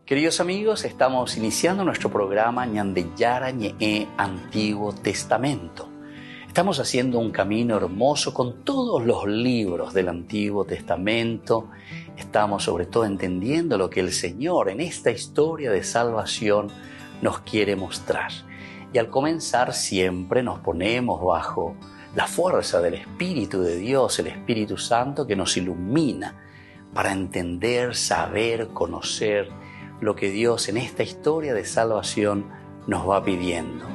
Queridos amigos, estamos iniciando nuestro programa Ñandeyara Ñe'e Antiguo Testamento. Estamos haciendo un camino hermoso con todos los libros del Antiguo Testamento. Estamos sobre todo entendiendo lo que el Señor en esta historia de salvación nos quiere mostrar. Y al comenzar siempre nos ponemos bajo la fuerza del Espíritu de Dios, el Espíritu Santo que nos ilumina para entender, saber, conocer lo que Dios en esta historia de salvación nos va pidiendo.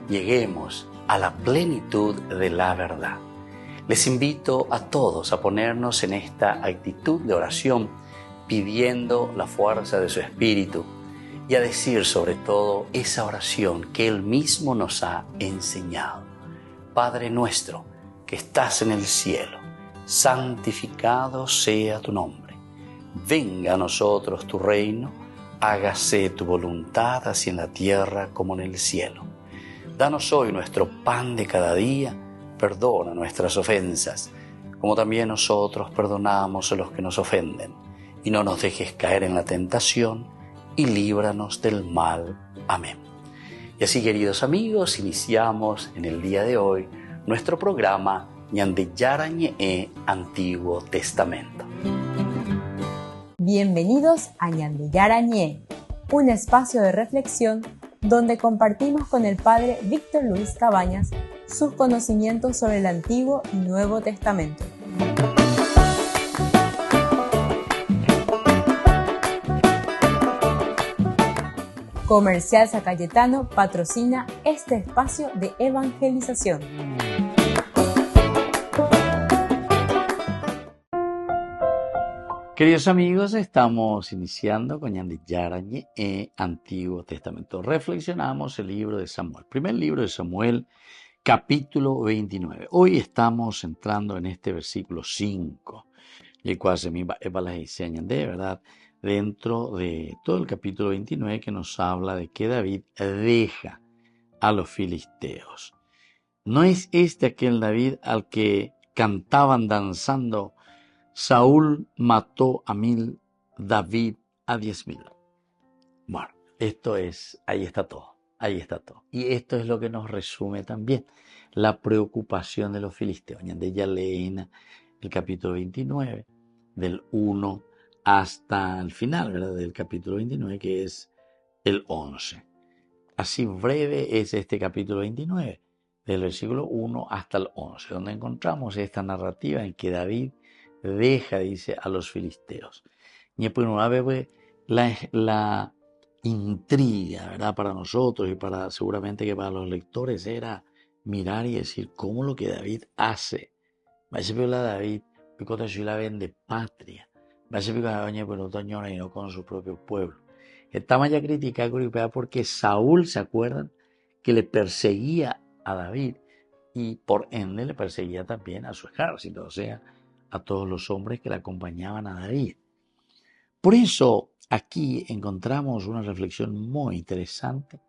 Lleguemos a la plenitud de la verdad. Les invito a todos a ponernos en esta actitud de oración, pidiendo la fuerza de su Espíritu y a decir sobre todo esa oración que Él mismo nos ha enseñado. Padre nuestro, que estás en el cielo, santificado sea tu nombre. Venga a nosotros tu reino, hágase tu voluntad así en la tierra como en el cielo. Danos hoy nuestro pan de cada día, perdona nuestras ofensas, como también nosotros perdonamos a los que nos ofenden. Y no nos dejes caer en la tentación, y líbranos del mal. Amén. Y así, queridos amigos, iniciamos en el día de hoy nuestro programa Ñandeyara Ñe'e Antiguo Testamento. Bienvenidos a Ñandeyara Ñe'e, un espacio de reflexión donde compartimos con el Padre Víctor Luis Cabañas sus conocimientos sobre el Antiguo y Nuevo Testamento. Comercial San Cayetano patrocina este espacio de evangelización. Queridos amigos, estamos iniciando con Ñandeyara Ñe'e Antiguo Testamento. Reflexionamos el libro de Samuel, primer libro de Samuel, capítulo 29. Hoy estamos entrando en este versículo 5, el cual se me va a enseñar de verdad dentro de todo el capítulo 29 que nos habla de que David deja a los filisteos. ¿No es este aquel David al que cantaban danzando? Saúl mató a 1000, David a 10,000. Bueno, ahí está todo. Y esto es lo que nos resume también la preocupación de los filisteos. Ñandeyara leena el capítulo 29, del 1 hasta el final, ¿verdad? Del capítulo 29, que es el 11. Así breve es este capítulo 29, del versículo 1 hasta el 11, donde encontramos esta narrativa en que David deja, dice, a los filisteos. Y pues una vez la intriga, ¿verdad? Para nosotros y seguramente que para los lectores era mirar y decir cómo lo que David hace. Vaya a la David, porque yo la vende patria. Vaya a doña pero doña y no con su propio pueblo. Estamos ya criticando porque Saúl, ¿se acuerdan? Que le perseguía a David y por ende le perseguía también a su ejército, o sea, a todos los hombres que le acompañaban a David. Por eso aquí encontramos una reflexión muy interesante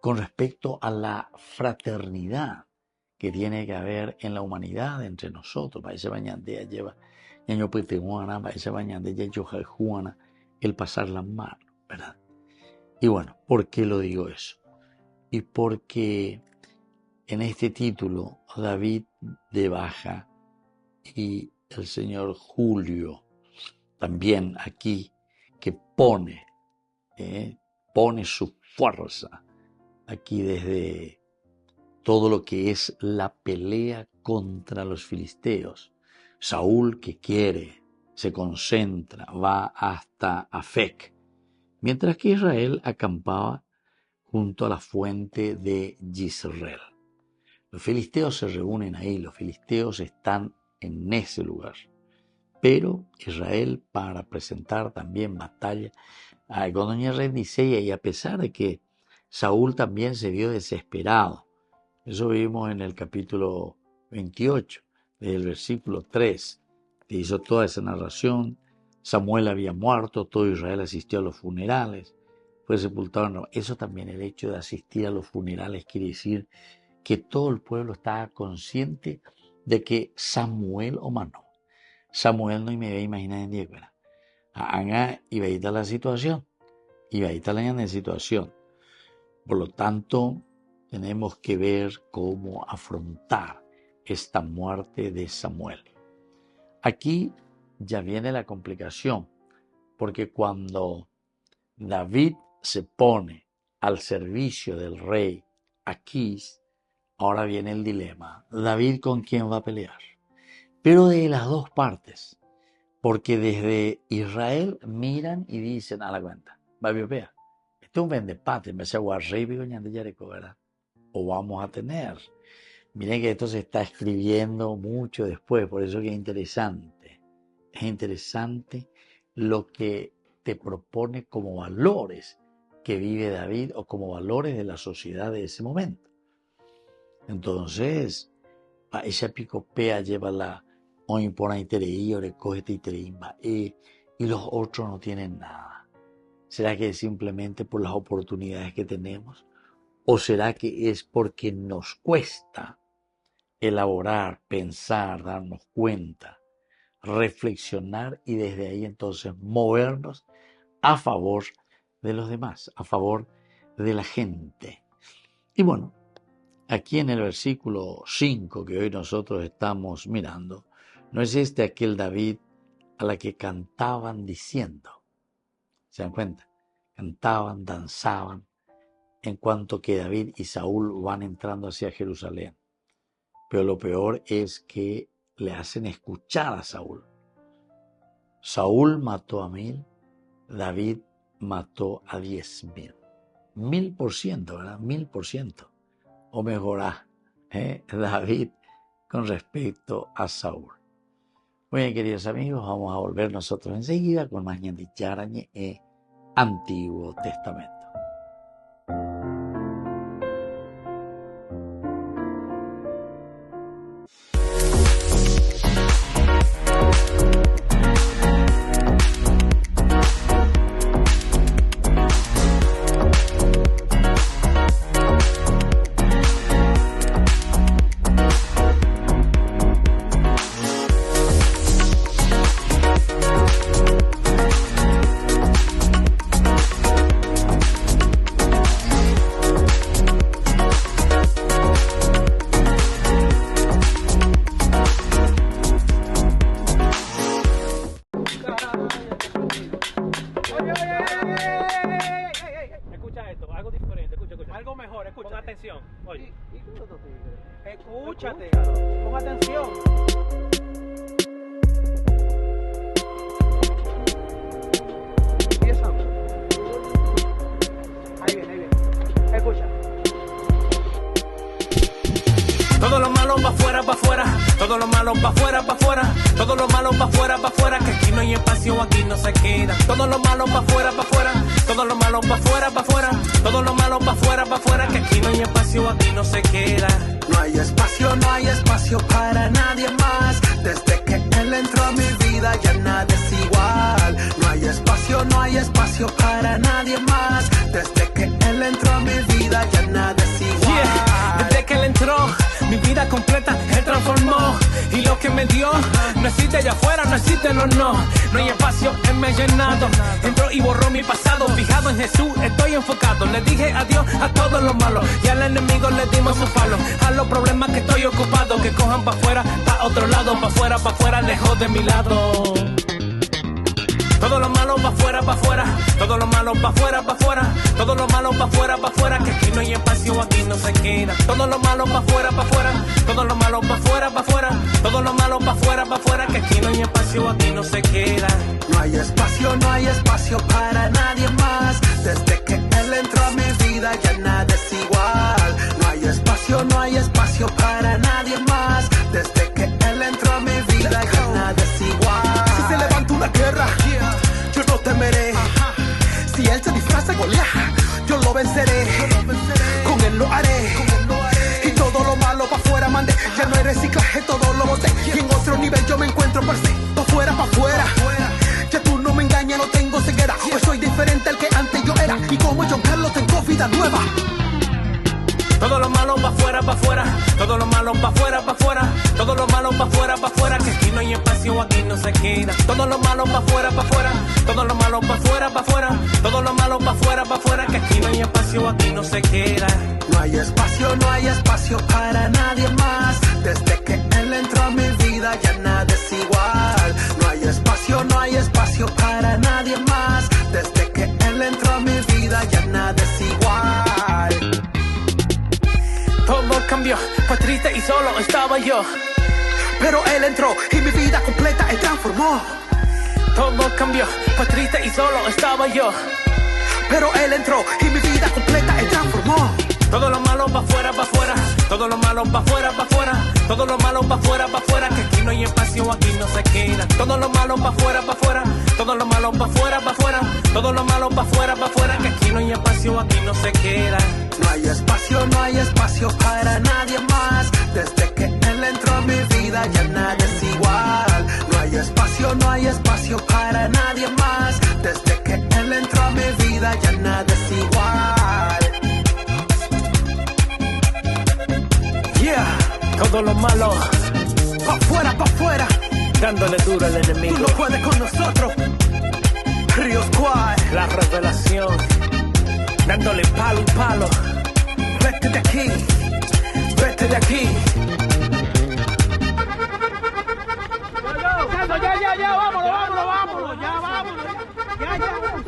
con respecto a la fraternidad que tiene que haber en la humanidad entre nosotros. El pasar la mano, ¿verdad? Y bueno, ¿por qué lo digo eso? Y porque en este título David de baja y el señor Julio también aquí que pone su fuerza aquí desde todo lo que es la pelea contra los filisteos. Saúl que quiere, se concentra, va hasta Afec, mientras que Israel acampaba junto a la fuente de Jezreel. Los filisteos se reúnen ahí, los filisteos están en ese lugar. Pero Israel, para presentar también batalla, con doña Rendicea, y a pesar de que Saúl también se vio desesperado, eso vimos en el capítulo 28, desde el versículo 3, que hizo toda esa narración. Samuel había muerto, todo Israel asistió a los funerales, fue sepultado. No, eso también, el hecho de asistir a los funerales, quiere decir que todo el pueblo estaba consciente de que Samuel o Manó. Samuel no me iba a imaginar en Diego. Anga y veita la situación. Y ahí está la situación. Por lo tanto, tenemos que ver cómo afrontar esta muerte de Samuel. Aquí ya viene la complicación, porque cuando David se pone al servicio del rey Aquís, ahora viene el dilema. ¿David con quién va a pelear? Pero de las dos partes, porque desde Israel miran y dicen a la cuenta, va a vea, este es un vendepate, me hace rey de Jerico, ¿verdad? O vamos a tener. Miren que esto se está escribiendo mucho después, por eso que es interesante. Es interesante lo que te propone como valores que vive David o como valores de la sociedad de ese momento. Entonces, a esa picopea llévala o impone itereí o recoge itereimba y los otros no tienen nada. ¿Será que es simplemente por las oportunidades que tenemos? ¿O será que es porque nos cuesta elaborar, pensar, darnos cuenta, reflexionar y desde ahí entonces movernos a favor de los demás, a favor de la gente? Y bueno, aquí en el versículo 5 que hoy nosotros estamos mirando, ¿no es aquel David a la que cantaban diciendo? ¿Se dan cuenta? Cantaban, danzaban, en cuanto que David y Saúl van entrando hacia Jerusalén. Pero lo peor es que le hacen escuchar a Saúl. Saúl mató a 1000, David mató a 10,000. 1000%, ¿verdad? 1000%. O mejorá, David con respecto a Saúl. Muy bien, queridos amigos, vamos a volver nosotros enseguida con más Ñandillarañe Antiguo Testamento. Escúchate, pon atención. Empieza. Ahí viene. Escucha. Todo lo malo pa' afuera, pa' afuera. Todo lo malo pa' afuera, pa' afuera. Todo lo malo pa' afuera, pa' afuera. Que aquí no hay espacio, aquí no se queda. Todo lo malo pa' afuera, pa' afuera. Todo lo malo pa' afuera, pa' afuera. Todo lo malo pa' afuera, pa' afuera. Que aquí no hay espacio, aquí no se queda. No hay espacio para nadie más. Desde que él entró a mi vida ya nada es igual. No hay espacio para nadie más. Desde que él entró a mi vida ya nada es igual. Yeah. Desde que él entró, mi vida completa él transformó. Y lo que me dio, no existe allá afuera, no existe, no. No hay espacio, él me ha llenado. Entró y borró mi pasado. Fijado en Jesús, estoy enfocado. Le dije adiós a todos los malos. Y al enemigo le dimos su palo. A los problemas que estoy ocupado, que cojan pa' afuera, pa' otro lado, pa' afuera, lejos de mi lado. Todo lo malo pa' afuera, pa' afuera. Todo lo malo pa' afuera, pa' afuera. Todo lo malo pa' afuera, pa' afuera. Que aquí no hay espacio, aquí no se queda. Todo lo malo pa' afuera, pa' afuera. Todo lo malo pa' afuera, pa' afuera. Todo lo malo pa' afuera, pa' afuera. Que aquí no hay espacio, aquí no se queda. No hay espacio para nadie más. Desde que él entró a mi vida ya nada es igual. No hay espacio para nadie más. Desde que él entró a mi vida ya nada es igual. Si se levanta una guerra, yo no temeré. Si él se disfraza de Goliat, yo lo venceré. Con él lo haré. Y todo lo malo pa' afuera mandé. Ya no hay reciclaje, todo lo boté. Y en otro nivel yo me encuentro per se. Pa' afuera. Ya tú no me engañas, no tengo ceguera. Pues soy diferente al que antes yo era. Y como John Carlos tengo vida nueva. Todo lo lo malo pa' afuera, pa' afuera. Todo lo malo pa' afuera, pa' afuera. Todo lo malo pa' afuera, pa' afuera. Que aquí no hay espacio, aquí no se queda. Todo lo malo pa' afuera, pa' afuera. Todo lo malo pa' afuera, pa' afuera. Todo lo malo pa' afuera, pa' afuera. Que aquí no hay espacio, aquí no se queda. No hay espacio para nadie más. Desde que él entró a mi vida ya nada es igual. No hay espacio para nadie más. Desde que él entró a mi vida ya nada es igual. Todo cambió, fue triste y solo estaba yo. Pero él entró y mi vida completa él transformó. Todo cambió, fue triste y solo estaba yo. Pero él entró y mi vida completa él transformó. Todo lo malo pa' afuera, pa' afuera. Todo lo malo pa' afuera, pa' afuera. Todo lo malo pa' afuera, pa' afuera. Que aquí no hay espacio, aquí no se queda. Todo lo malo pa' afuera, pa' afuera. Todo lo malo pa' afuera, pa' afuera. Todo lo malo pa' afuera, pa' afuera. Que aquí no hay espacio, aquí no se queda. No hay espacio para nadie más. Desde que él entró a mi vida ya nada es igual. No hay espacio para nadie más. Desde que él entró a mi vida ya nada es igual. Yeah, todo lo malo Pa' afuera, dándole duro al tú enemigo. no puedes con nosotros. Río Squad, La revelación, dándole palo y palo. vete de aquí, Vete de aquí. Ya, vámonos, ya, vámonos. Ya.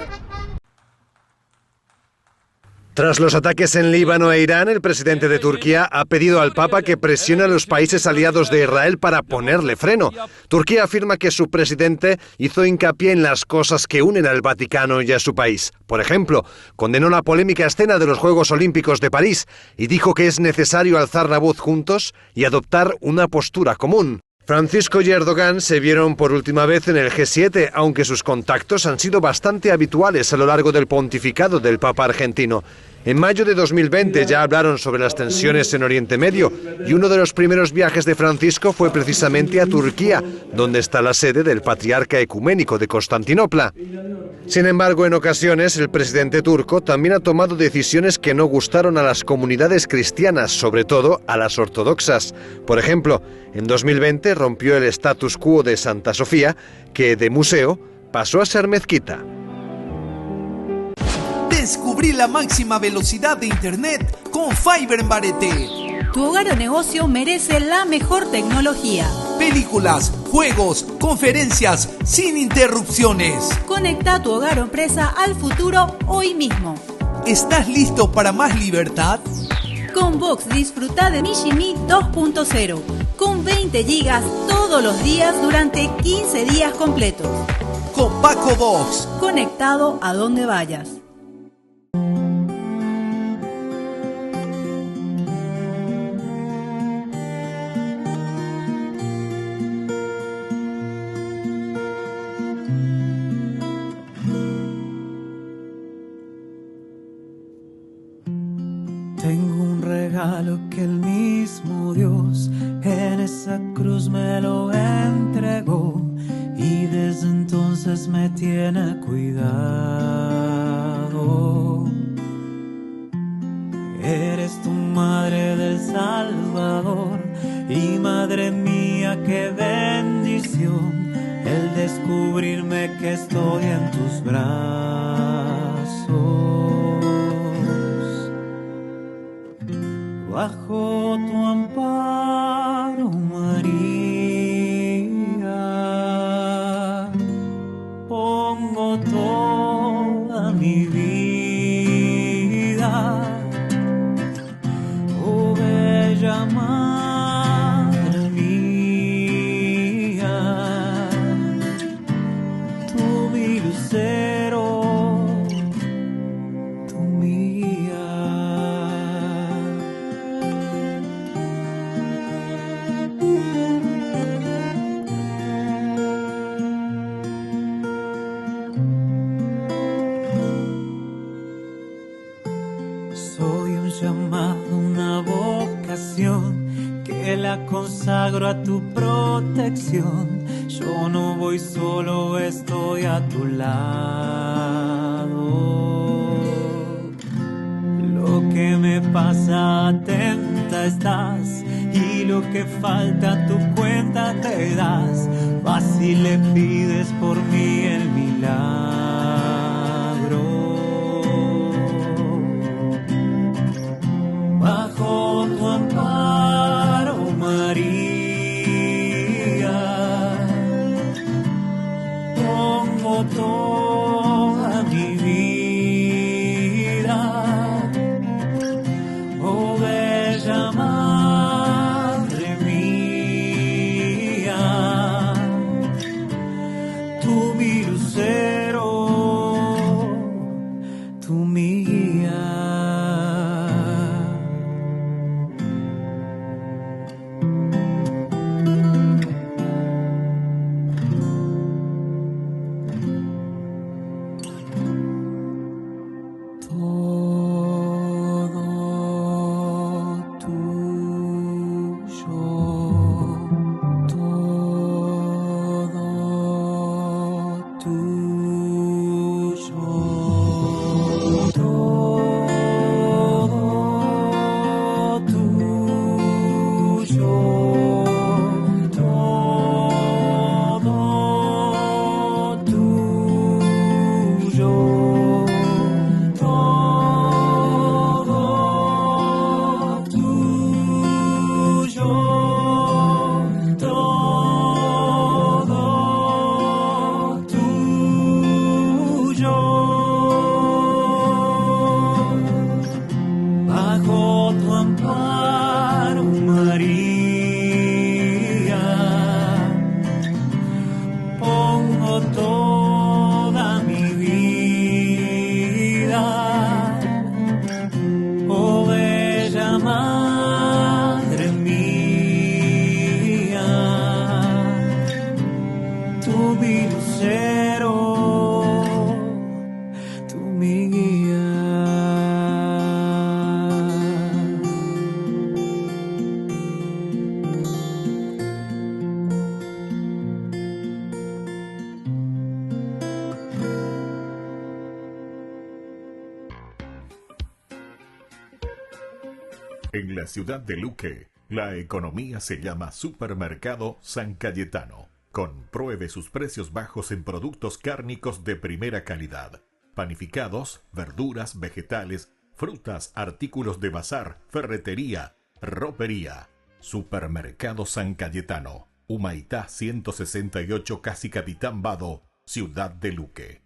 Tras los ataques en Líbano e Irán, el presidente de Turquía ha pedido al Papa que presione a los países aliados de Israel para ponerle freno. Turquía afirma que su presidente hizo hincapié en las cosas que unen al Vaticano y a su país. Por ejemplo, condenó la polémica escena de los Juegos Olímpicos de París y dijo que es necesario alzar la voz juntos y adoptar una postura común. Francisco y Erdogan se vieron por última vez en el G7, aunque sus contactos han sido bastante habituales a lo largo del pontificado del Papa argentino. En mayo de 2020 ya hablaron sobre las tensiones en Oriente Medio y uno de los primeros viajes de Francisco fue precisamente a Turquía, donde está la sede del Patriarca Ecuménico de Constantinopla. Sin embargo, en ocasiones el presidente turco también ha tomado decisiones que no gustaron a las comunidades cristianas, sobre todo a las ortodoxas. Por ejemplo, en 2020 rompió el status quo de Santa Sofía, que de museo pasó a ser mezquita. Descubrí la máxima velocidad de internet con Fiber en Barete. Tu hogar o negocio merece la mejor tecnología. Películas, juegos, conferencias, sin interrupciones. Conecta tu hogar o empresa al futuro hoy mismo. ¿Estás listo para más libertad? Con Vox disfruta de Mishimi 2.0 con 20 gigas todos los días durante 15 días completos. Con Paco Vox. Conectado a donde vayas. Tengo un regalo que el mismo Dios en esa cruz me lo entregó y desde entonces me tiene cuidado. Eres tu madre del Salvador y madre mía, qué bendición el descubrirme que estoy en tus brazos. Bajo tu amparo, María, pongo toda mi vida. Oh, bella madre mía, tú mi lucero, tú mía. Soy un llamado, una vocación que la consagro a tu protección. Yo no voy solo, estoy a tu lado. Lo que me pasa atenta estás y lo que falta a tu cuenta te das. Vas y le pides por mí el milagro. Bajo tu amparo, María, pongo toda mi vida. Oh, bella madre mía, tú mi lucero, tú mi guía. Bajo tu amparo, María, pongo toda mi vida. Oh, bella madre mía, tú mi lucero, tú mi guía. En la ciudad de Luque, la economía se llama Supermercado San Cayetano. Compruebe sus precios bajos en productos cárnicos de primera calidad. Panificados, verduras, vegetales, frutas, artículos de bazar, ferretería, ropería. Supermercado San Cayetano. Humaitá 168, Casi Capitán Vado, ciudad de Luque.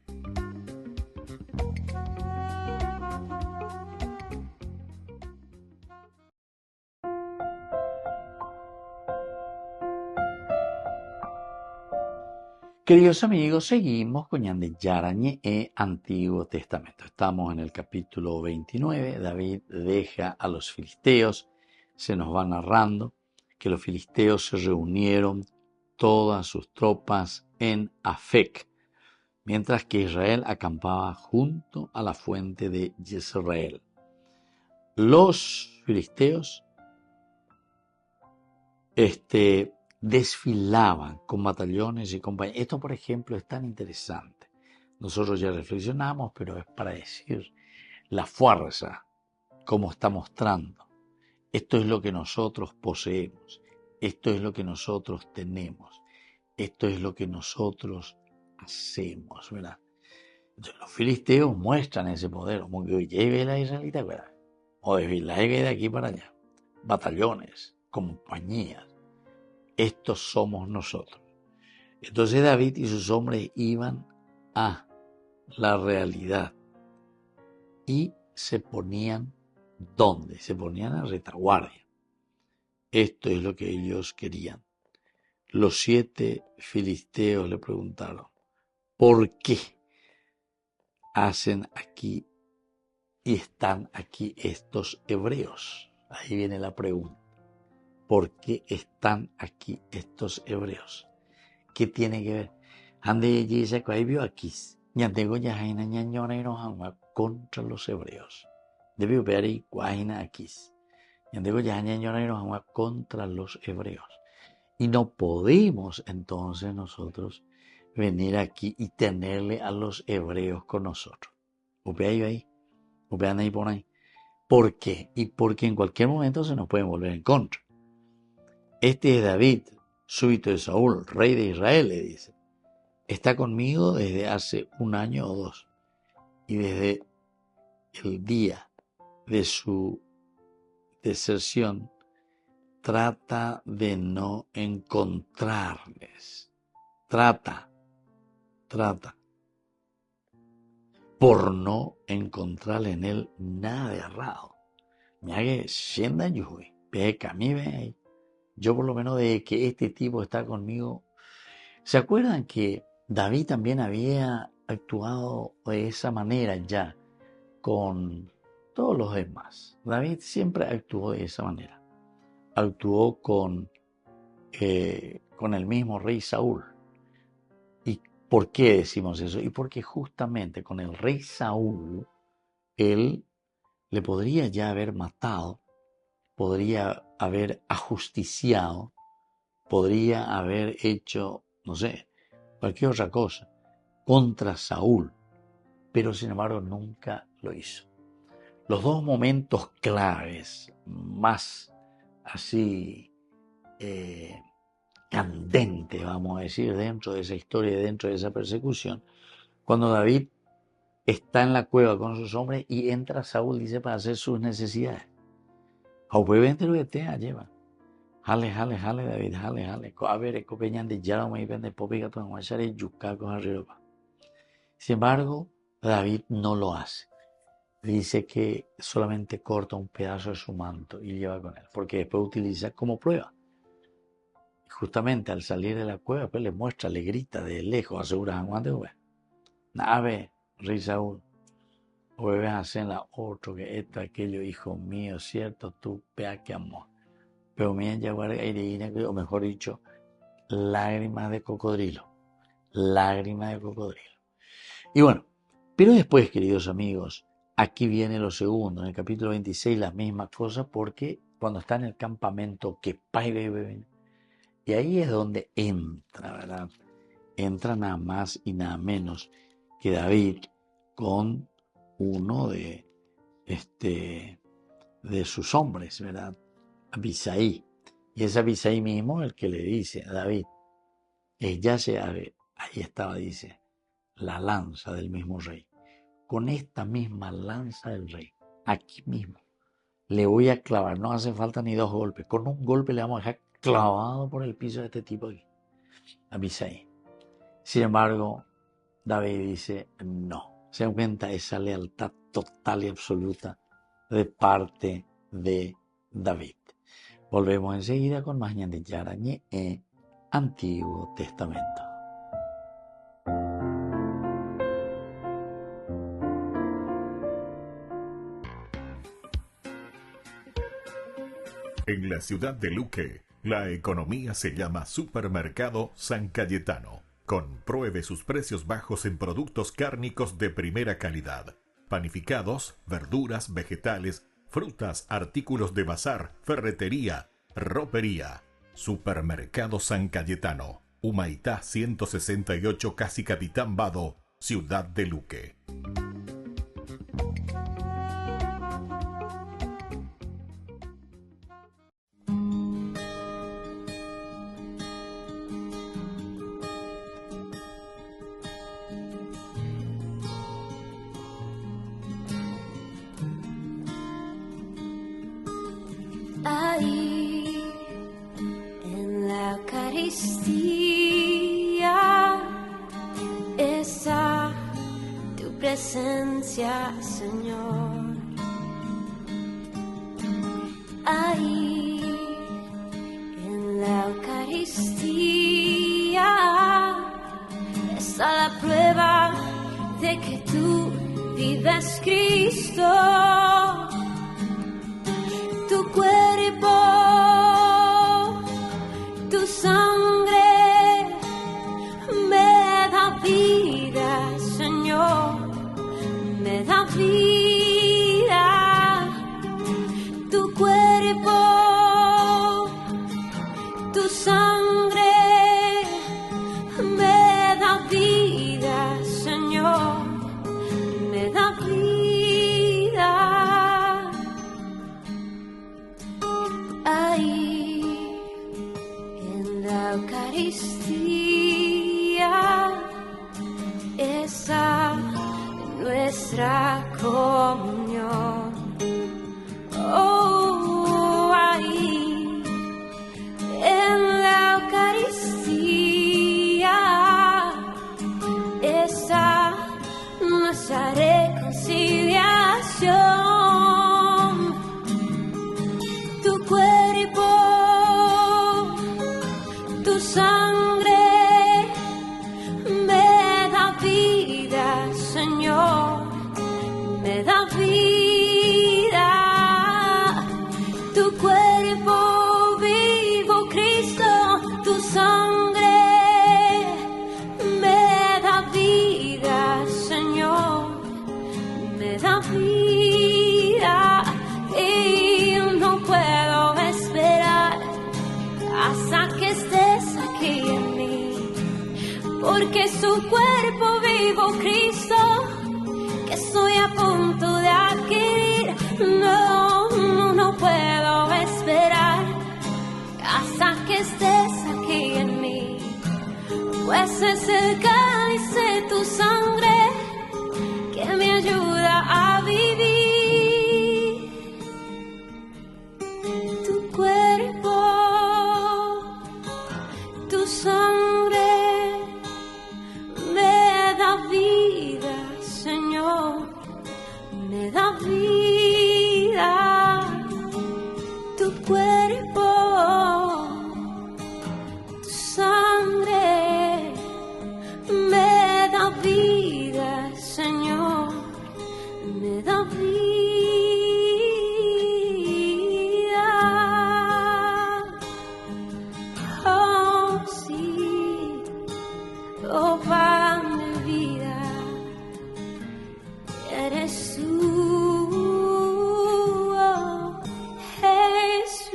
Queridos amigos, seguimos con Ñande Yarañe e Antiguo Testamento. Estamos en el capítulo 29. David deja a los filisteos. Se nos va narrando que los filisteos se reunieron todas sus tropas en Afec, mientras que Israel acampaba junto a la fuente de Jezreel. Los filisteos desfilaban con batallones y compañías. Esto, por ejemplo, es tan interesante. Nosotros ya reflexionamos, pero es para decir la fuerza, como está mostrando. Esto es lo que nosotros poseemos. Esto es lo que nosotros tenemos. Esto es lo que nosotros hacemos, ¿verdad? Entonces, los filisteos muestran ese poder, como que lleve la israelita, ¿verdad? O desfilaje de aquí para allá. Batallones, compañías. Estos somos nosotros. Entonces David y sus hombres iban a la realidad y se ponían, ¿dónde? Se ponían en retaguardia. Esto es lo que ellos querían. Los 7 filisteos le preguntaron, ¿por qué hacen aquí y están aquí estos hebreos? Ahí viene la pregunta. ¿Por qué están aquí estos hebreos? ¿Qué tiene que ver? Ande dice que ahí vio aquí. Ya tengo ya jaina ñañora y no contra los hebreos. Debió ver ahí guaina aquí. Ya tengo ya ñañora y no contra los hebreos. Y no podemos entonces nosotros venir aquí y tenerle a los hebreos con nosotros. Vean ahí por ahí. ¿Por qué? Y porque en cualquier momento se nos pueden volver en contra. Este es David, súbdito de Saúl, rey de Israel, le dice. Está conmigo desde hace 1 año o 2. Y desde el día de su deserción, trata de no encontrarles. Trata. Por no encontrarle en él nada de errado. Me haga sienda yui, peca, mi ve. Yo por lo menos de que este tipo está conmigo. ¿Se acuerdan que David también había actuado de esa manera ya con todos los demás? David siempre actuó de esa manera. Actuó con el mismo rey Saúl. ¿Y por qué decimos eso? Y porque justamente con el rey Saúl, él le podría ya haber matado, podría haber ajusticiado, podría haber hecho, no sé, cualquier otra cosa contra Saúl, pero sin embargo nunca lo hizo. Los 2 momentos claves más así candentes, vamos a decir, dentro de esa historia, dentro de esa persecución, cuando David está en la cueva con sus hombres y entra Saúl, dice, para hacer sus necesidades. Obviamente lo que te lleva. Jale, David, jale. A ver, copeñan de Yaroma y vende popiga tu enguachar y yucacos arriba. Sin embargo, David no lo hace. Dice que solamente corta un pedazo de su manto y lleva con él, porque después utiliza como prueba. Justamente al salir de la cueva, pues le muestra, le grita de lejos, asegura a Juan de Ube. Nave, rey Saúl, o ves a hacer la otro que esto, aquello, hijo mío, cierto, tú pea que amor. Pero me han llevado o mejor dicho, lágrimas de cocodrilo. Y bueno, pero después, queridos amigos, aquí viene lo segundo, en el capítulo 26, las mismas cosas, porque cuando está en el campamento, que y ahí es donde entra, ¿verdad? Entra nada más y nada menos que David con uno de sus hombres, ¿verdad? Abisai. Y es Abisai mismo el que le dice a David, ya se ahí estaba, dice, la lanza del mismo rey. Con esta misma lanza del rey, aquí mismo, le voy a clavar, no hace falta ni 2 golpes, con un golpe le vamos a dejar clavado por el piso de este tipo aquí, Abisai. Sin embargo, David dice, no, se da cuenta esa lealtad total y absoluta de parte de David. Volvemos enseguida con más ñande Yarañe en Antiguo Testamento. En la ciudad de Luque, la economía se llama Supermercado San Cayetano. Compruebe sus precios bajos en productos cárnicos de primera calidad. Panificados, verduras, vegetales, frutas, artículos de bazar, ferretería, ropería. Supermercado San Cayetano, Humaitá 168, Casi Capitán Vado, ciudad de Luque. Ahí en la Eucaristía está tu presencia, Señor. Ahí en la Eucaristía está la prueba de que tú vives, Cristo. Tu cuerpo, tu sangre me da vida, Señor, me da vida. Tu cuerpo, tu sangre me da vida, Señor, me da vida. me da vida. Tu cuerpo vivo, Cristo, tu sangre me da vida, Señor, me da vida. Y no puedo esperar hasta que estés aquí en mí, porque su cuerpo vivo, Cristo, que estoy a punto de adquirir. No puedo esperar hasta que estés aquí en mí, pues es el cáliz de tu sangre que me ayuda a vivir. Tu cuerpo, tu sangre me da vida, Señor, me da vida. Tu cuerpo, tu sangre me da vida, Señor, me da vida. Oh, sí, oh, pan de vida, eres tú, oh, Jesús.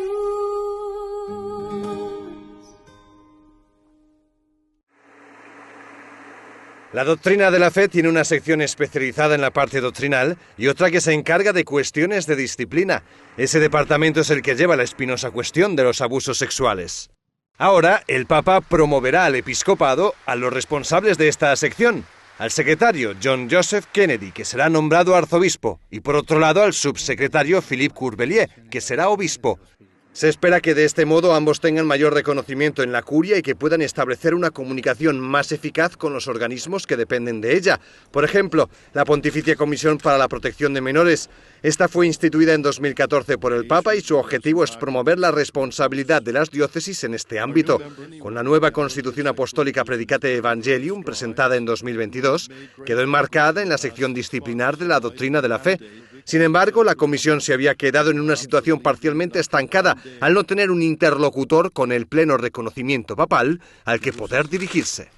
La doctrina de la fe tiene una sección especializada en la parte doctrinal y otra que se encarga de cuestiones de disciplina. Ese departamento es el que lleva la espinosa cuestión de los abusos sexuales. Ahora, el Papa promoverá al episcopado a los responsables de esta sección, al secretario John Joseph Kennedy, que será nombrado arzobispo, y por otro lado al subsecretario Philippe Courbelier, que será obispo. Se espera que de este modo ambos tengan mayor reconocimiento en la curia y que puedan establecer una comunicación más eficaz con los organismos que dependen de ella. Por ejemplo, la Pontificia Comisión para la Protección de Menores. Esta fue instituida en 2014 por el Papa y su objetivo es promover la responsabilidad de las diócesis en este ámbito. Con la nueva Constitución Apostólica Predicate Evangelium, presentada en 2022, quedó enmarcada en la sección disciplinar de la doctrina de la fe. Sin embargo, la comisión se había quedado en una situación parcialmente estancada al no tener un interlocutor con el pleno reconocimiento papal al que poder dirigirse.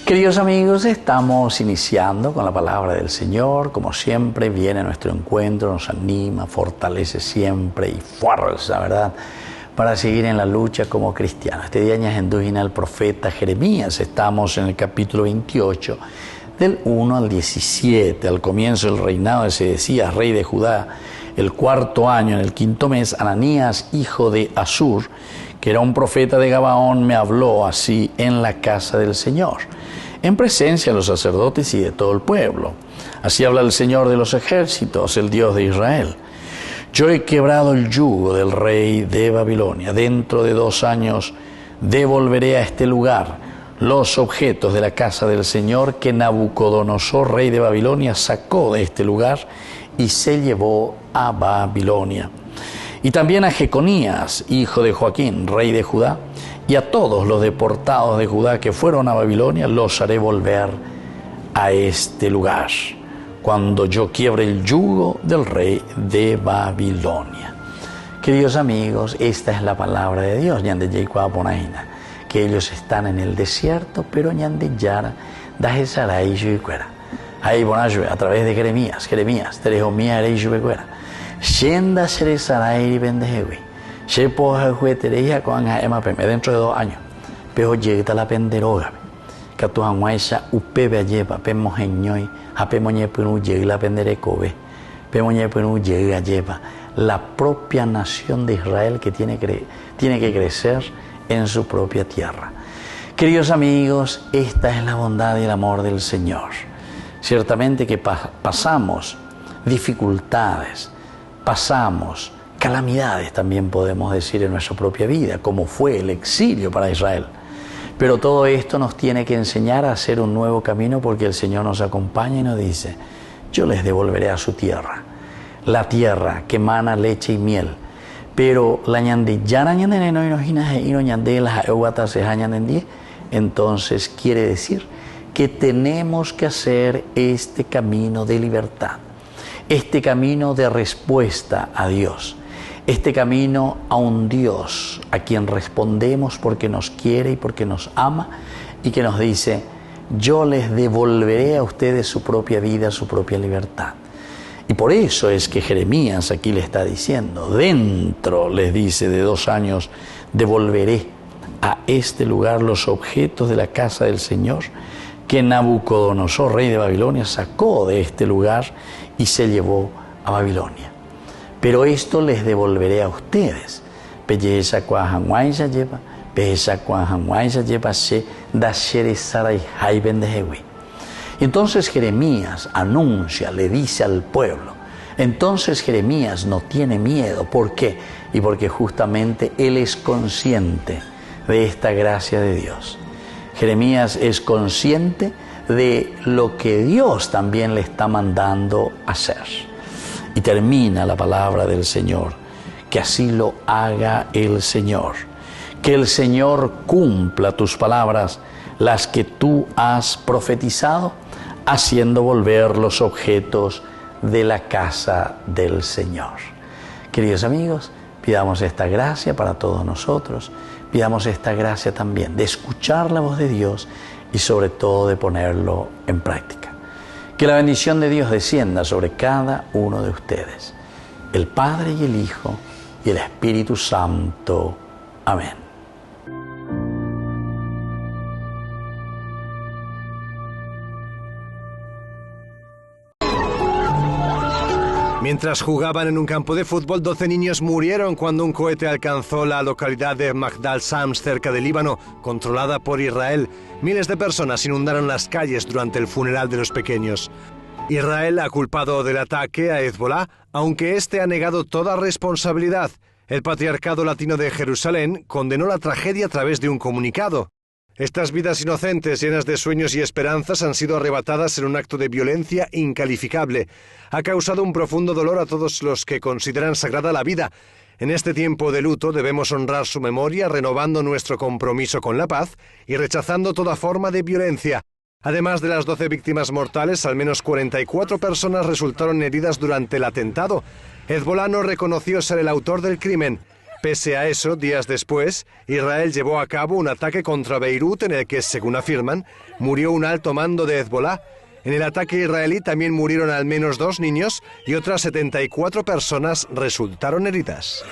Queridos amigos, estamos iniciando con la palabra del Señor. Como siempre, viene a nuestro encuentro, nos anima, fortalece siempre y fuerza, ¿verdad?, para seguir en la lucha como cristianos. Este día añadimos al profeta Jeremías. Estamos en el capítulo 28, del 1 al 17. Al comienzo del reinado de Sedecías, rey de Judá, el 4º año, en el 5º mes, Ananías, hijo de Azur, que era un profeta de Gabaón, me habló así en la casa del Señor, en presencia de los sacerdotes y de todo el pueblo. Así habla el Señor de los ejércitos, el Dios de Israel. Yo he quebrado el yugo del rey de Babilonia. Dentro de 2 años devolveré a este lugar los objetos de la casa del Señor que Nabucodonosor, rey de Babilonia, sacó de este lugar y se llevó a Babilonia. Y también a Jeconías, hijo de Joaquín, rey de Judá, y a todos los deportados de Judá que fueron a Babilonia, los haré volver a este lugar, cuando yo quiebre el yugo del rey de Babilonia. Queridos amigos, esta es la palabra de Dios, que ellos están en el desierto, pero a través de Jeremías, Terejomía Ereishubecuera, Shenda Sheresarai Bendejewi, dentro de 2 años, pero llega la penderoga, Catuanguaisa, Upebe Ayepa, Pemojeñoy, Apemoñepunu llega la penderecobe, Pemoñepunu llega Ayepa, la propia nación de Israel que tiene que crecer en su propia tierra. Queridos amigos, esta es la bondad y el amor del Señor. Ciertamente que pasamos dificultades, pasamos calamidades, también podemos decir, en nuestra propia vida, como fue el exilio para Israel. Pero todo esto nos tiene que enseñar a hacer un nuevo camino, porque el Señor nos acompaña y nos dice: yo les devolveré a su tierra, la tierra que emana leche y miel. Pero la ñande yara ñande no inojina y no ñande las eguatas se ñande. Entonces quiere decir que tenemos que hacer este camino de libertad, este camino de respuesta a Dios, este camino a un Dios a quien respondemos porque nos quiere y porque nos ama y que nos dice: yo les devolveré a ustedes su propia vida, su propia libertad. Y por eso es que Jeremías aquí le está diciendo: dentro, les dice, de 2 años devolveré a este lugar los objetos de la casa del Señor que Nabucodonosor, rey de Babilonia, sacó de este lugar y se llevó a Babilonia. Pero esto les devolveré a ustedes. Entonces Jeremías anuncia, le dice al pueblo. Entonces Jeremías no tiene miedo. ¿Por qué? Y porque justamente él es consciente de esta gracia de Dios. Jeremías es consciente de lo que Dios también le está mandando hacer. Y termina la palabra del Señor: que así lo haga el Señor. Que el Señor cumpla tus palabras, las que tú has profetizado, haciendo volver los objetos de la casa del Señor. Queridos amigos, pidamos esta gracia para todos nosotros. Pidamos esta gracia también de escuchar la voz de Dios y sobre todo de ponerlo en práctica. Que la bendición de Dios descienda sobre cada uno de ustedes, el Padre y el Hijo y el Espíritu Santo. Amén. Mientras jugaban en un campo de fútbol, 12 niños murieron cuando un cohete alcanzó la localidad de Magdal Shams, cerca de Líbano, controlada por Israel. Miles de personas inundaron las calles durante el funeral de los pequeños. Israel ha culpado del ataque a Hezbollah, aunque este ha negado toda responsabilidad. El Patriarcado Latino de Jerusalén condenó la tragedia a través de un comunicado. Estas vidas inocentes, llenas de sueños y esperanzas, han sido arrebatadas en un acto de violencia incalificable. Ha causado un profundo dolor a todos los que consideran sagrada la vida. En este tiempo de luto debemos honrar su memoria, renovando nuestro compromiso con la paz y rechazando toda forma de violencia. Además de las 12 víctimas mortales, al menos 44 personas resultaron heridas durante el atentado. Hezbollah no reconoció ser el autor del crimen. Pese a eso, días después, Israel llevó a cabo un ataque contra Beirut en el que, según afirman, murió un alto mando de Hezbollah. En el ataque israelí también murieron al menos 2 niños y otras 74 personas resultaron heridas.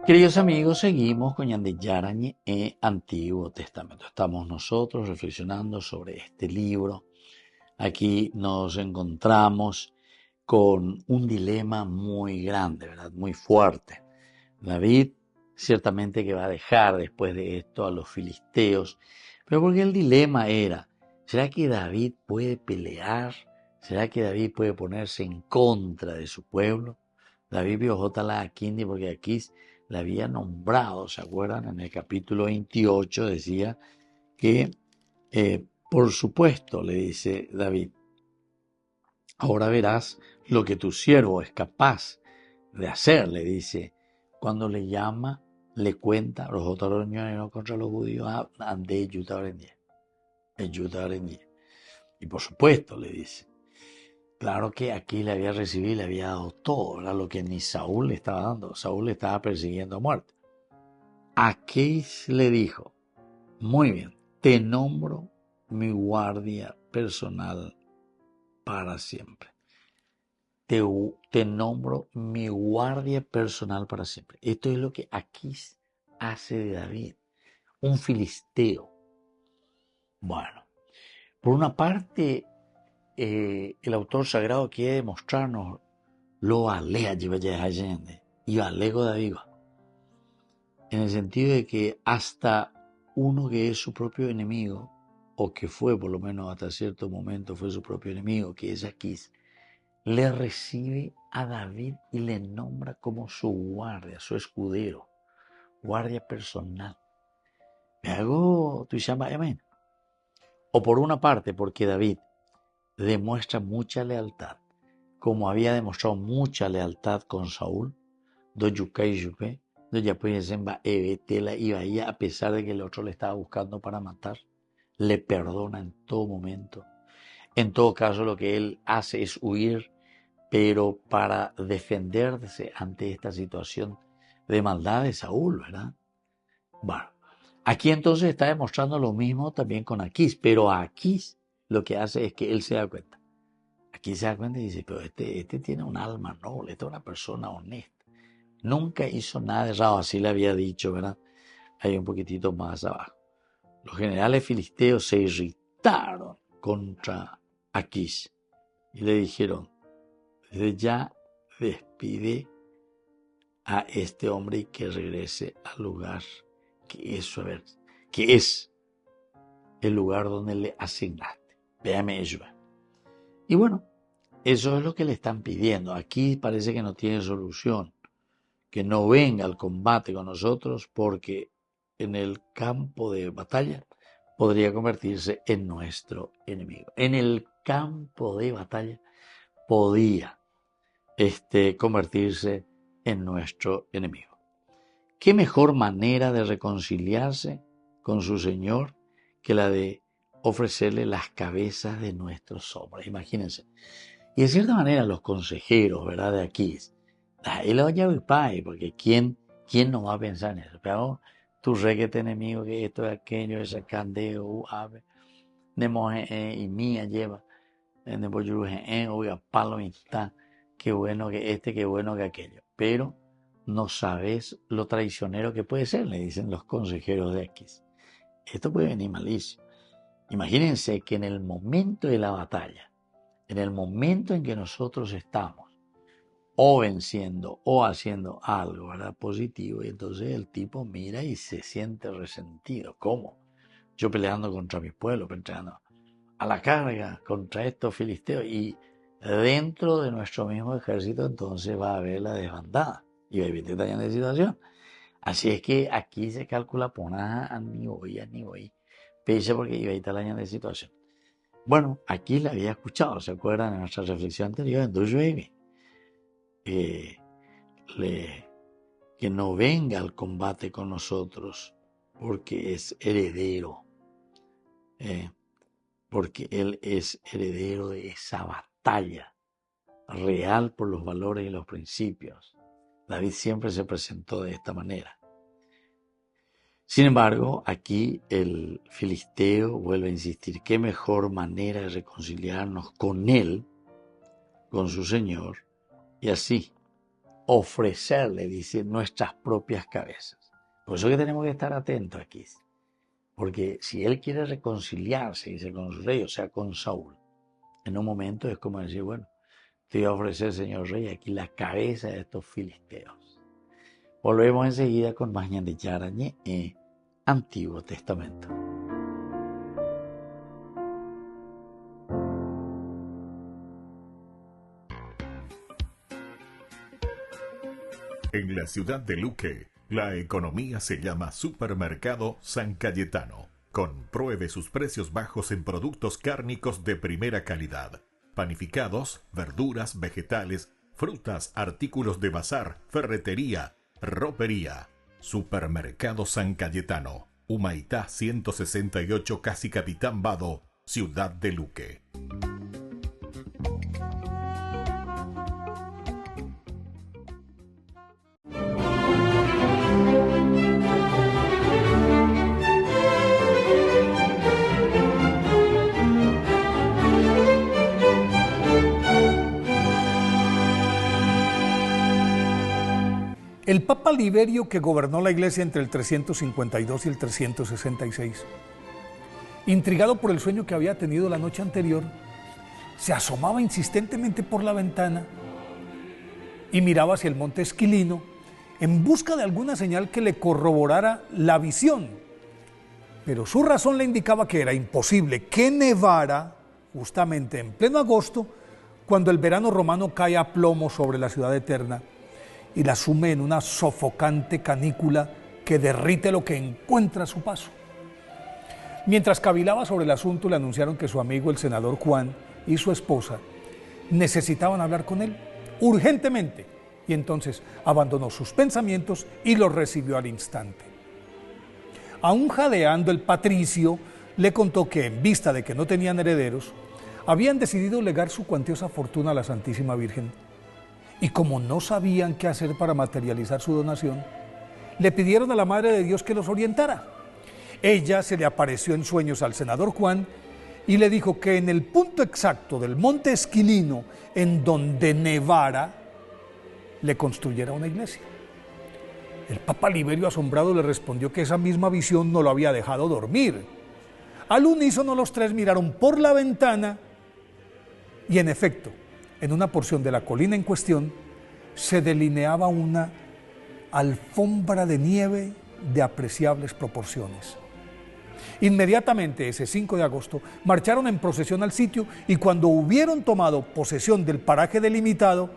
Queridos amigos, seguimos con Yande Yarañe e Antiguo Testamento. Estamos nosotros reflexionando sobre este libro. Aquí nos encontramos con un dilema muy grande, ¿verdad? Muy fuerte. David ciertamente que va a dejar después de esto a los filisteos, pero porque el dilema era, ¿será que David puede pelear? ¿Será que David puede ponerse en contra de su pueblo? David vio Jotala Akindi porque aquí la había nombrado, ¿se acuerdan? En el capítulo 28 decía que, por supuesto, le dice David, ahora verás lo que tu siervo es capaz de hacer, le dice. Cuando le llama, le cuenta, los otros contra los judíos, ande y por supuesto, le dice. Claro que aquí le había recibido, le había dado todo, era lo que ni Saúl le estaba dando. Saúl le estaba persiguiendo a muerte. Aquís le dijo, muy bien, te nombro mi guardia personal para siempre. Te nombro mi guardia personal para siempre. Esto es lo que Aquís hace de David. un filisteo. Bueno, por una parte, el autor sagrado quiere demostrarnos lo alea Allende y alego David, en el sentido de que hasta uno que es su propio enemigo, o que fue por lo menos hasta cierto momento fue su propio enemigo, que es Aquís, le recibe a David y le nombra como su guardia, su escudero, guardia personal. Me hago tu llama, amén. O por una parte, porque David demuestra mucha lealtad, como había demostrado mucha lealtad con Saúl, do Yucay Yupe, do Yapoyesemba Ebetela y Bahía, a pesar de que el otro le estaba buscando para matar, le perdona en todo momento. En todo caso, lo que él hace es huir, pero para defenderse ante esta situación de maldad de Saúl, ¿verdad? Bueno, aquí entonces está demostrando lo mismo también con Aquís, pero a Aquís lo que hace es que él se da cuenta. Aquí se da cuenta y dice, pero este tiene un alma noble, esta es una persona honesta. Nunca hizo nada de raro, así le había dicho, ¿verdad? Ahí un poquitito más abajo. Los generales filisteos se irritaron contra Aquís y le dijeron, desde ya despide a este hombre y que regrese al lugar que es el lugar donde le asignaste. Véame eso. Y bueno, eso es lo que le están pidiendo. Aquí parece que no tiene solución, que no venga al combate con nosotros porque en el campo de batalla podría convertirse en nuestro enemigo. En el campo de batalla podía convertirse en nuestro enemigo. ¿Qué mejor manera de reconciliarse con su Señor que la de ofrecerle las cabezas de nuestros hombres? Imagínense. Y de cierta manera los consejeros, ¿verdad? De aquí, porque ¿quién no va a pensar en eso? Pero tu reguete enemigo, que esto es aquello, ese candeo, ave, y mía lleva, oiga, palo está, qué bueno que qué bueno que aquello. Pero no sabes lo traicionero que puede ser, le dicen los consejeros de X. Esto puede venir malísimo. Imagínense que en el momento de la batalla, en el momento en que nosotros estamos o venciendo o haciendo algo, ¿verdad?, positivo, y entonces el tipo mira y se siente resentido. ¿Cómo? Yo peleando contra mi pueblo, peleando a la carga contra estos filisteos, y dentro de nuestro mismo ejército entonces va a haber la desbandada y va a haber esta situación. Así es que aquí se calcula por nada a ni voy, pese porque iba a estar la de situación. Bueno, aquí la había escuchado, ¿se acuerdan de nuestra reflexión anterior en Duyuevi? Que no venga al combate con nosotros porque es heredero, porque él es heredero de esa batalla real por los valores y los principios. David siempre se presentó de esta manera. Sin embargo, aquí el filisteo vuelve a insistir, qué mejor manera de reconciliarnos con él, con su Señor, y así ofrecerle, dice, nuestras propias cabezas. Por eso que tenemos que estar atentos aquí, porque si él quiere reconciliarse, dice, con su rey, o sea, con Saúl, en un momento es como decir, bueno, te voy a ofrecer, señor rey, aquí la cabeza de estos filisteos. Volvemos enseguida con más de Yarañe en Antiguo Testamento. En la ciudad de Luque, la economía se llama Supermercado San Cayetano. Compruebe sus precios bajos en productos cárnicos de primera calidad. Panificados, verduras, vegetales, frutas, artículos de bazar, ferretería, ropería. Supermercado San Cayetano, Humaitá 168, Casi Capitán Vado, Ciudad de Luque. El Papa Liberio, que gobernó la Iglesia entre el 352 y el 366, intrigado por el sueño que había tenido la noche anterior, se asomaba insistentemente por la ventana y miraba hacia el monte Esquilino en busca de alguna señal que le corroborara la visión. Pero su razón le indicaba que era imposible que nevara justamente en pleno agosto, cuando el verano romano cae a plomo sobre la ciudad eterna y la sume en una sofocante canícula que derrite lo que encuentra a su paso. Mientras cavilaba sobre el asunto, le anunciaron que su amigo el senador Juan y su esposa necesitaban hablar con él urgentemente, y entonces abandonó sus pensamientos y los recibió al instante. Aún jadeando, el patricio le contó que, en vista de que no tenían herederos, habían decidido legar su cuantiosa fortuna a la Santísima Virgen, y como no sabían qué hacer para materializar su donación, le pidieron a la Madre de Dios que los orientara. Ella se le apareció en sueños al senador Juan y le dijo que en el punto exacto del monte Esquilino, en donde nevara, le construyera una iglesia. El Papa Liberio, asombrado, le respondió que esa misma visión no lo había dejado dormir. Al unísono los tres miraron por la ventana y, en efecto, en una porción de la colina en cuestión se delineaba una alfombra de nieve de apreciables proporciones. Inmediatamente, ese 5 de agosto, marcharon en procesión al sitio, y cuando hubieron tomado posesión del paraje delimitado,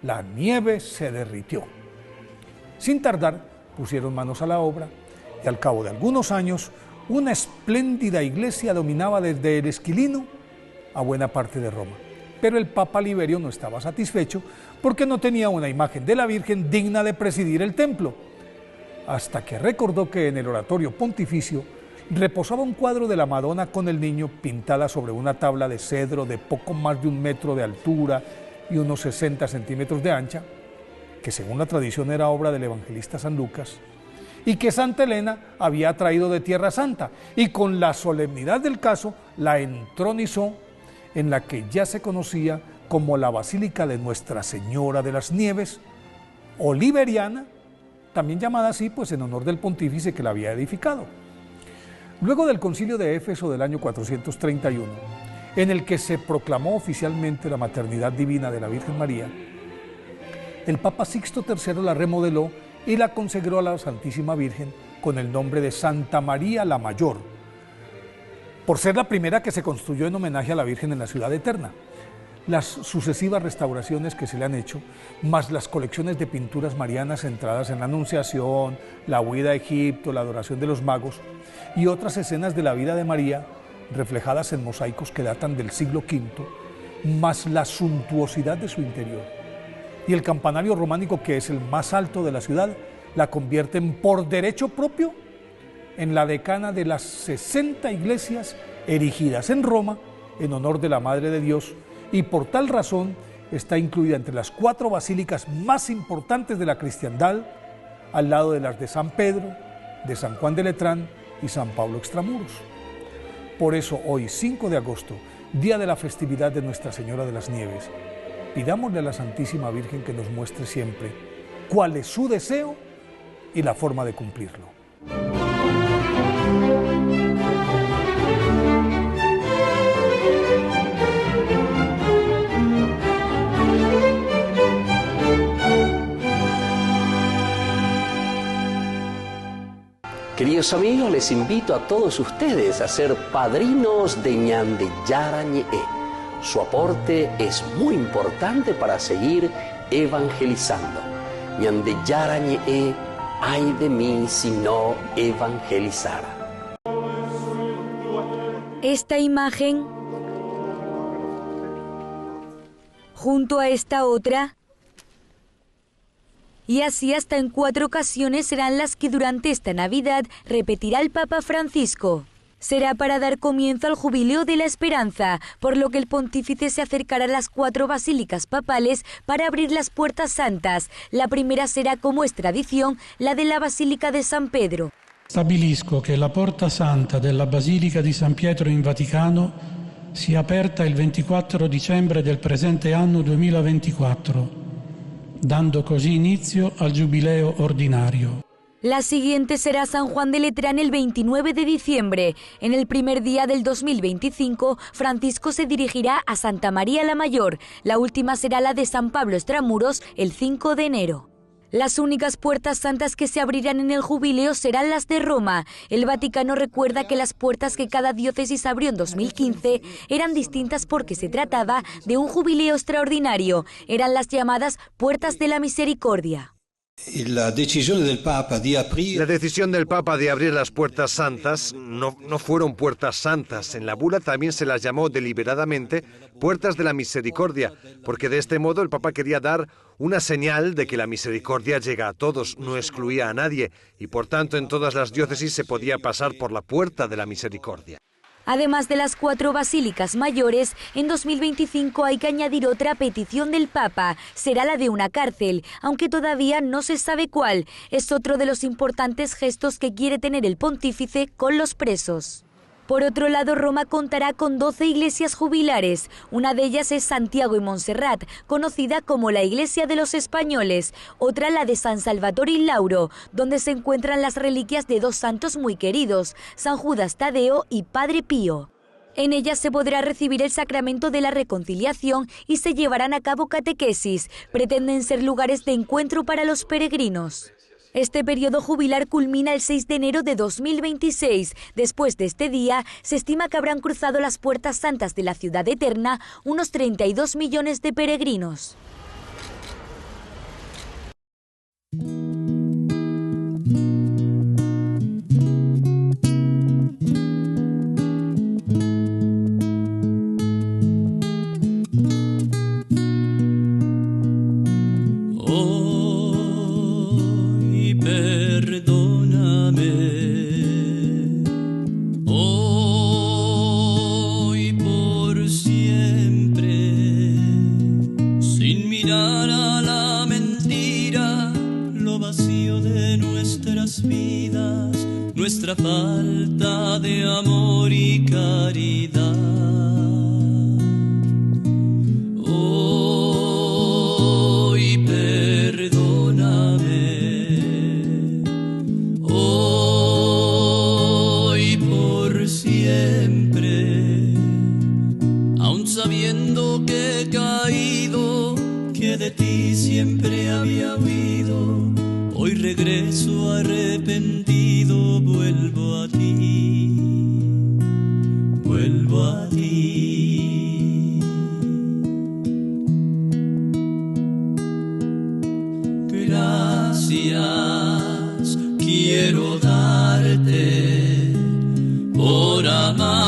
la nieve se derritió. Sin tardar, pusieron manos a la obra, y al cabo de algunos años, una espléndida iglesia dominaba desde el Esquilino a buena parte de Roma. Pero el Papa Liberio no estaba satisfecho, porque no tenía una imagen de la Virgen digna de presidir el templo, hasta que recordó que en el oratorio pontificio reposaba un cuadro de la Madonna con el niño, pintada sobre una tabla de cedro de poco más de 1 metro de altura y unos 60 centímetros de ancha, que según la tradición era obra del evangelista San Lucas, y que Santa Elena había traído de Tierra Santa, y con la solemnidad del caso la entronizó en la que ya se conocía como la Basílica de Nuestra Señora de las Nieves, o Liberiana, también llamada así pues en honor del pontífice que la había edificado. Luego del concilio de Éfeso del año 431, en el que se proclamó oficialmente la maternidad divina de la Virgen María, el Papa Sixto III la remodeló y la consagró a la Santísima Virgen con el nombre de Santa María la Mayor, por ser la primera que se construyó en homenaje a la Virgen en la Ciudad Eterna. Las sucesivas restauraciones que se le han hecho, más las colecciones de pinturas marianas centradas en la Anunciación, la huida a Egipto, la adoración de los magos y otras escenas de la vida de María, reflejadas en mosaicos que datan del siglo V, más la suntuosidad de su interior. Y el campanario románico, que es el más alto de la ciudad, la convierten por derecho propio en la decana de las 60 iglesias erigidas en Roma en honor de la Madre de Dios, y por tal razón está incluida entre las 4 basílicas más importantes de la cristiandad, al lado de las de San Pedro, de San Juan de Letrán y San Pablo Extramuros. Por eso hoy, 5 de agosto, día de la festividad de Nuestra Señora de las Nieves, pidámosle a la Santísima Virgen que nos muestre siempre cuál es su deseo y la forma de cumplirlo. Queridos amigos, les invito a todos ustedes a ser padrinos de Ñande Yarañe. Su aporte es muy importante para seguir evangelizando. Ñande Yarañe, ay de mí si no evangelizara. Esta imagen, junto a esta otra, y así hasta en 4 ocasiones serán las que durante esta Navidad repetirá el Papa Francisco. Será para dar comienzo al Jubileo de la Esperanza, por lo que el pontífice se acercará a las 4 basílicas papales para abrir las puertas santas. La primera será, como es tradición, la de la Basílica de San Pedro. Stabilisco che la porta santa della Basilica di San Pietro in Vaticano sia aperta il 24 dicembre del presente anno 2024. dando così inizio al giubileo ordinario. La siguiente será San Juan de Letrán el 29 de diciembre. En el primer día del 2025, Francisco se dirigirá a Santa María la Mayor. La última será la de San Pablo Extramuros el 5 de enero. Las únicas puertas santas que se abrirán en el jubileo serán las de Roma. El Vaticano recuerda que las puertas que cada diócesis abrió en 2015 eran distintas porque se trataba de un jubileo extraordinario. Eran las llamadas Puertas de la Misericordia. La decisión del Papa de abrir las puertas santas no fueron puertas santas. En la bula también se las llamó deliberadamente puertas de la misericordia, porque de este modo el Papa quería dar una señal de que la misericordia llega a todos, no excluía a nadie, y por tanto en todas las diócesis se podía pasar por la puerta de la misericordia. Además de las 4 basílicas mayores, en 2025 hay que añadir otra petición del Papa. Será la de una cárcel, aunque todavía no se sabe cuál. Es otro de los importantes gestos que quiere tener el pontífice con los presos. Por otro lado, Roma contará con 12 iglesias jubilares. Una de ellas es Santiago y Montserrat, conocida como la Iglesia de los Españoles. Otra la de San Salvatore in Lauro, donde se encuentran las reliquias de 2 santos muy queridos, San Judas Tadeo y Padre Pío. En ellas se podrá recibir el sacramento de la reconciliación y se llevarán a cabo catequesis. Pretenden ser lugares de encuentro para los peregrinos. Este periodo jubilar culmina el 6 de enero de 2026. Después de este día, se estima que habrán cruzado las puertas santas de la ciudad eterna unos 32 millones de peregrinos. Nuestra falta de amor y caridad. Hoy perdóname, hoy por siempre, aun sabiendo que he caído, que de ti siempre había huido. Hoy regreso arrepentido, vuelvo a ti, vuelvo a ti. Gracias quiero darte por amarme.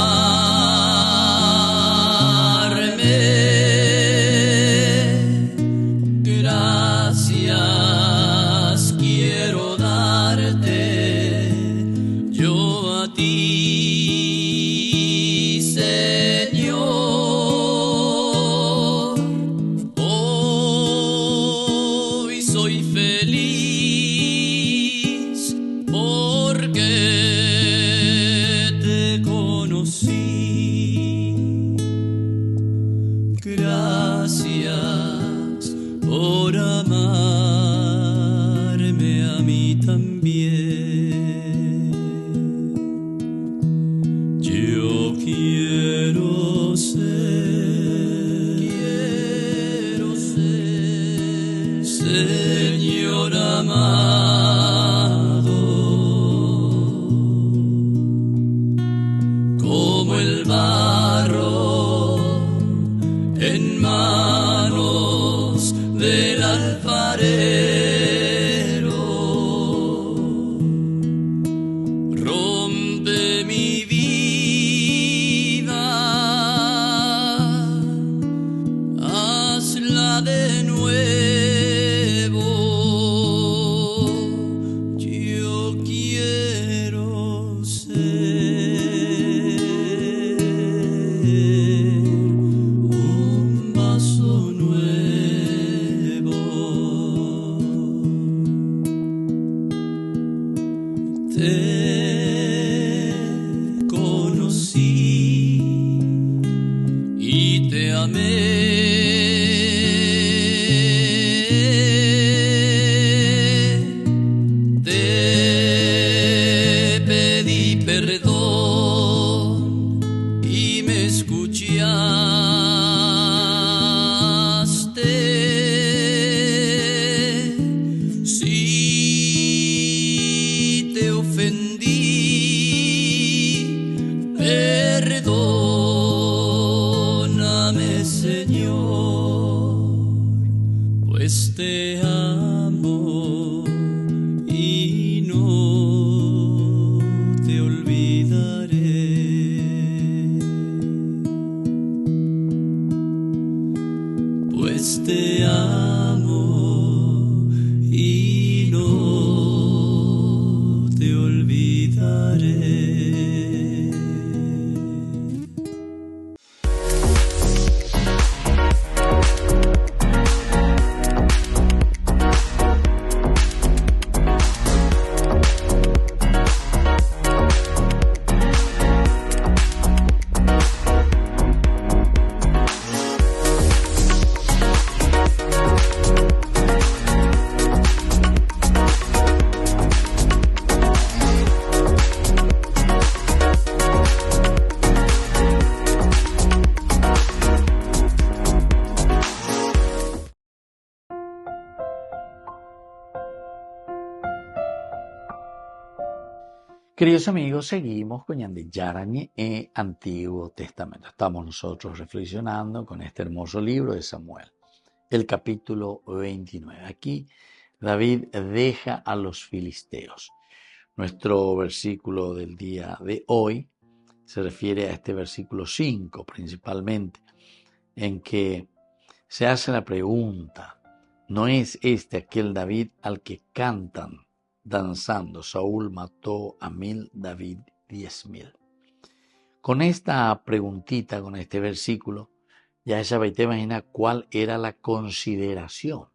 Y te amé. Señor, pues te amo y no te olvidaré. Pues te amo y no te olvidaré. Queridos amigos, seguimos con Ñande Yarañe en Antiguo Testamento. Estamos nosotros reflexionando con este hermoso libro de Samuel, el capítulo 29. Aquí David deja a los filisteos. Nuestro versículo del día de hoy se refiere a este versículo 5 principalmente, en que se hace la pregunta, ¿no es este aquel David al que cantan danzando? Saúl mató a 1000, David 10,000. Con esta preguntita, con este versículo, ya esa te imagina cuál era la consideración,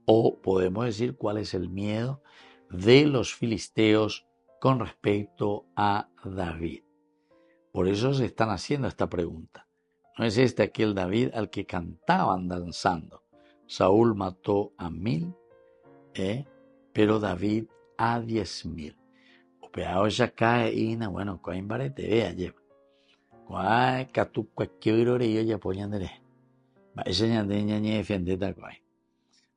o podemos decir cuál es el miedo de los filisteos con respecto a David. Por eso se están haciendo esta pregunta. ¿No es este aquel David al que cantaban danzando? Saúl mató a 1000, pero David a 10,000. Opeado esa cae ina, bueno, coin barete, vea, lleva. Cuay, catu, cualquier orillo ya poñandere. Va ese ñandeña ñe defendeta coay.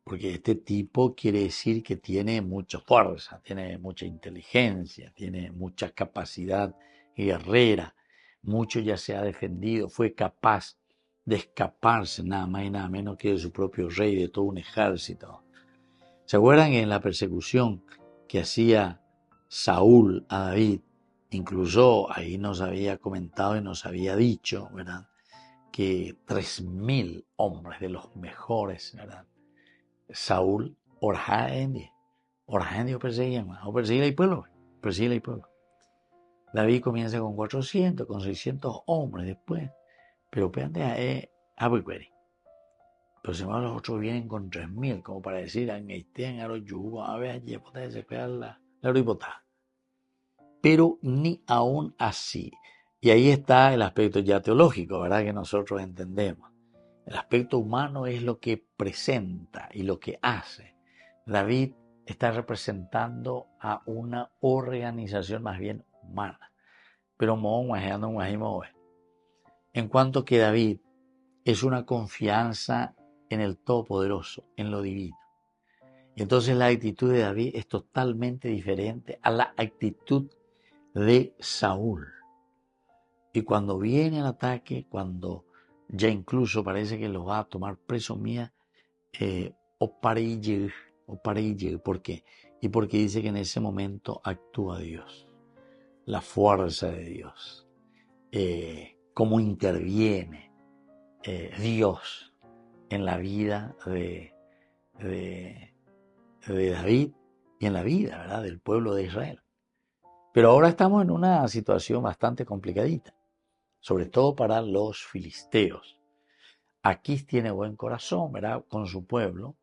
Porque este tipo quiere decir que tiene mucha fuerza, tiene mucha inteligencia, tiene mucha capacidad guerrera, mucho ya se ha defendido, fue capaz de escaparse nada más y nada menos que de su propio rey, de todo un ejército. ¿Se acuerdan en la persecución que hacía Saúl a David? Incluso ahí nos había comentado y nos había dicho, ¿verdad?, que 3,000 hombres de los mejores, ¿verdad?, Saúl orjaendia o perseguían, o perseguir al pueblo, David comienza con 400, con 600 hombres después, pero péate a Buicueri. Pero si no, los otros vienen con 3,000, como para decir, a los yugos, a ver, allí, pues se queda la hipotá. Pero ni aún así. Y ahí está el aspecto ya teológico, ¿verdad?, que nosotros entendemos. El aspecto humano es lo que presenta y lo que hace. David está representando a una organización más bien humana. Pero en cuanto que David es una confianza en el Todopoderoso, en lo divino. Y entonces la actitud de David es totalmente diferente a la actitud de Saúl. Y cuando viene el ataque, cuando ya incluso parece que lo va a tomar preso mía, ¿por qué? Y porque dice que en ese momento actúa Dios, la fuerza de Dios, cómo interviene Dios en la vida de David y en la vida, ¿verdad?, del pueblo de Israel. Pero ahora estamos en una situación bastante complicadita, sobre todo para los filisteos. Aquís tiene buen corazón, ¿verdad?, con su pueblo,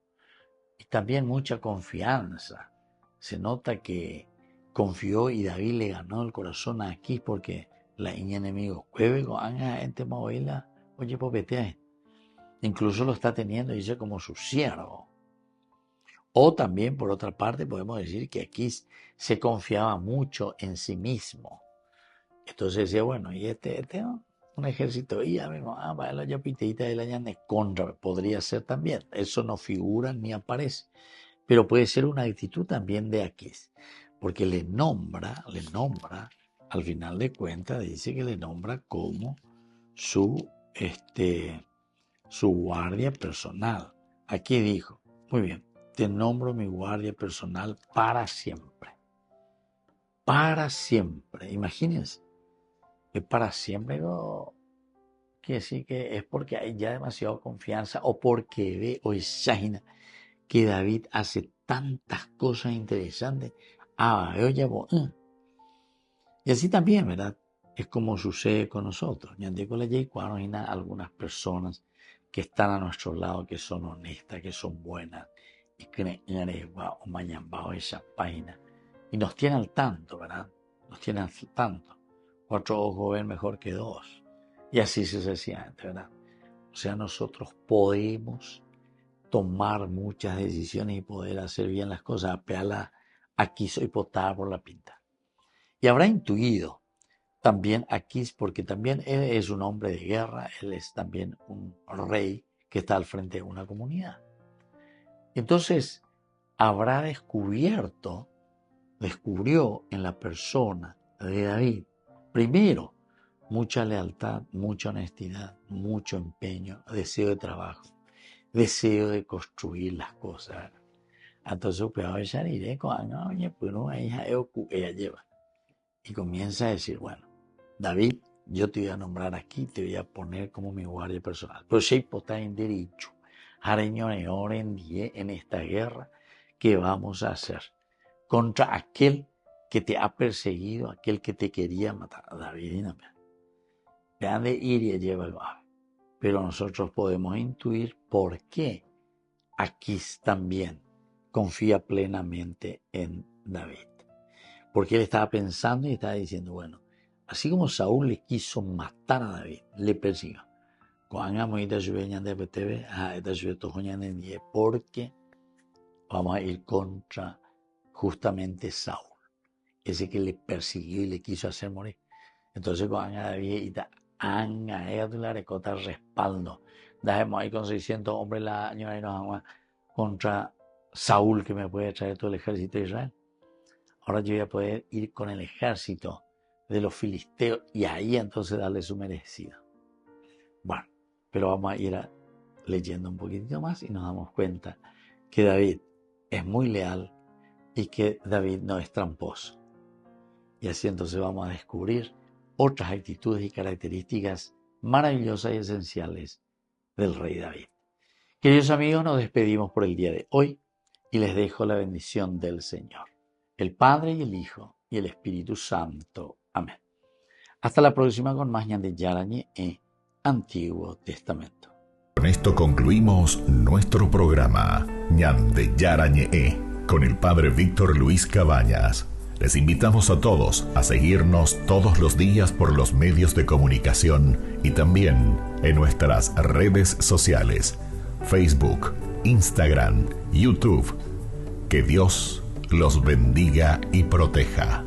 y también mucha confianza. Se nota que confió y David le ganó el corazón a Aquís porque la enemigo, incluso lo está teniendo, dice, como su siervo. O también, por otra parte, podemos decir que Aquís se confiaba mucho en sí mismo. Entonces decía, bueno, y un ejército, y ya mismo, va la yapiteita de la llane contra, podría ser también. Eso no figura ni aparece. Pero puede ser una actitud también de Aquís, porque le nombra, al final de cuentas, dice que le nombra como su su guardia personal. Aquí dijo, muy bien, te nombro mi guardia personal para siempre. Para siempre. Imagínense, es para siempre. Quiere decir que es porque hay ya demasiada confianza o porque ve o imagina que David hace tantas cosas interesantes. Y así también, ¿verdad? Es como sucede con nosotros. Algunas personas que están a nuestro lado, que son honestas, que son buenas, y creen esa página. Y nos tienen al tanto, ¿verdad? Nos tienen al tanto. 4 ojos ven mejor que 2. Y así sucesivamente, ¿verdad? O sea, nosotros podemos tomar muchas decisiones y poder hacer bien las cosas. Apeala, aquí soy potada por la pinta. Y habrá intuido también Aquís, porque también él es un hombre de guerra, él es también un rey que está al frente de una comunidad. Entonces, habrá descubrió en la persona de David, primero, mucha lealtad, mucha honestidad, mucho empeño, deseo de trabajo, deseo de construir las cosas. Entonces, ella lleva. Y comienza a decir, bueno, David, yo te voy a nombrar aquí, te voy a poner como mi guardia personal. Pero si está en derecho, en esta guerra que vamos a hacer contra aquel que te ha perseguido, aquel que te quería matar. David, vean de Iria lleva el bajo. Pero nosotros podemos intuir por qué Aquís también confía plenamente en David. Porque él estaba pensando y estaba diciendo, bueno, así como Saúl le quiso matar a David, le persiguió. Porque vamos a ir contra justamente Saúl, ese que le persiguió y le quiso hacer morir. Entonces, con David, la recota respaldo. Dejemos ahí con 600 hombres la señora y nos vamos contra Saúl, que me puede traer todo el ejército de Israel. Ahora yo voy a poder ir con el ejército de los filisteos y ahí entonces darle su merecido. Bueno, pero vamos a ir leyendo un poquitito más y nos damos cuenta que David es muy leal y que David no es tramposo. Y así entonces vamos a descubrir otras actitudes y características maravillosas y esenciales del rey David. Queridos amigos, nos despedimos por el día de hoy y les dejo la bendición del Señor, el Padre y el Hijo y el Espíritu Santo. Amén. Hasta la próxima con más Ñande Yarañe Antiguo Testamento. Con esto concluimos nuestro programa Ñande Yarañe con el Padre Víctor Luis Cabañas. Les invitamos a todos a seguirnos todos los días por los medios de comunicación y también en nuestras redes sociales, Facebook, Instagram, YouTube. Que Dios los bendiga y proteja.